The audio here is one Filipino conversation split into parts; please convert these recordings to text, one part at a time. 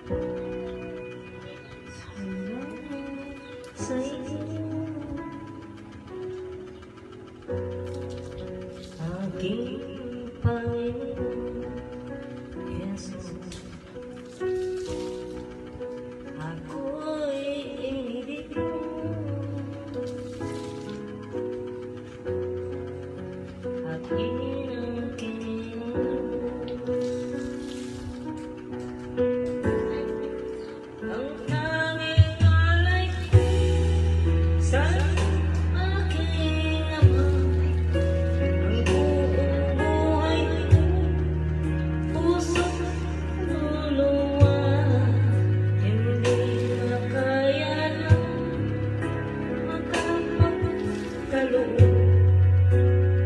sa iyo, aking Panginoon Jesus. Ako'y ibig mo, at inangkin ang tanging alay ko sa aking Ama. Ang buong buhay ko, puso't luluwa, hindi makayanan makapagkaloob.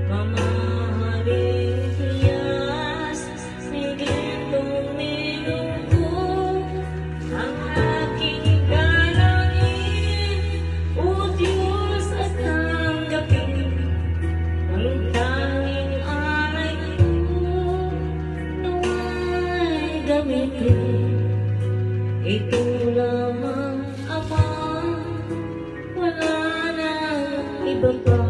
Mamahalin hiyas, higit tumilugod ang aking dalangin. O Diyos, at tanggapin ang tanging alay ko, nawa'y gamitin. Ito lamang, Ama, wala nang iba pa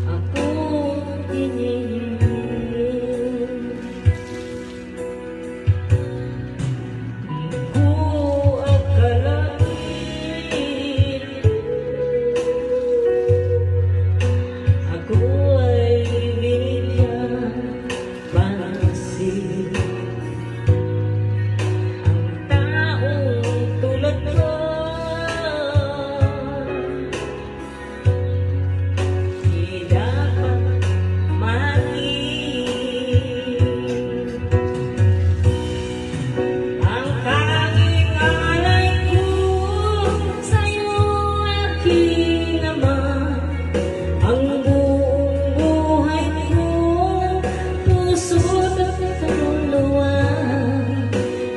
akong hinihiling. Di ko akalain ako ay binigyan pansin. Ang taong tulad ko di dapat mahalin. Ang tanging alay ko sa'yo, aking Ama. Ang buong buhay ko, puso't at kaluluwa,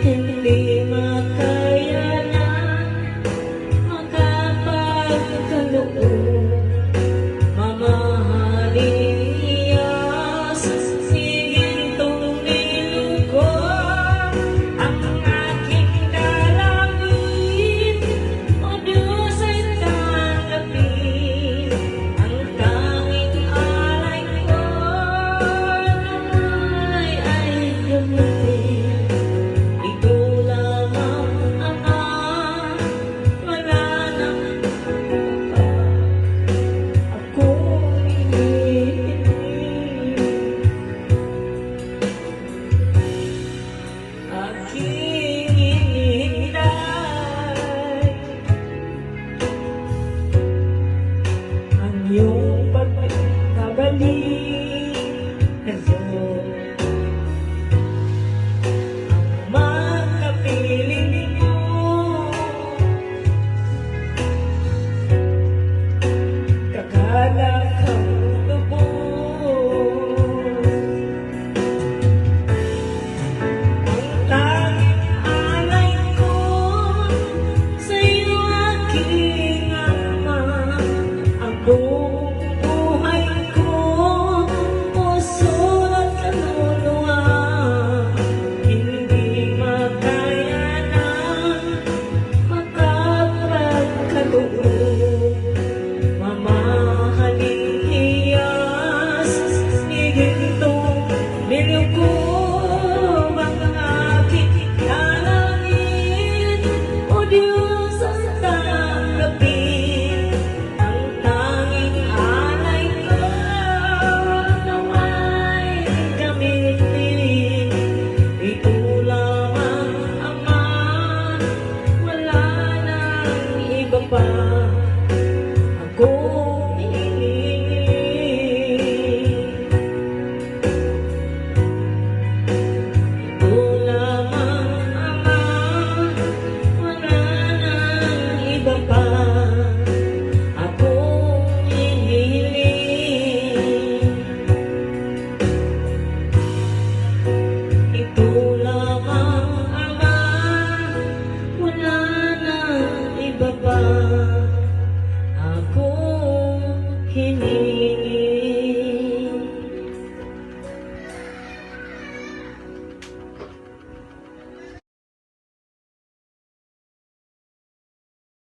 hindi makayanan makapagkaloob. Mamahalin iyas, higit tumilugod ang aking dalangin. O Diyos, ay tanggapin ang tanging alay ko, nawa'y ay gamitin. Ito lamang, Ama, wala nang iba pa akong hinihiling. Aking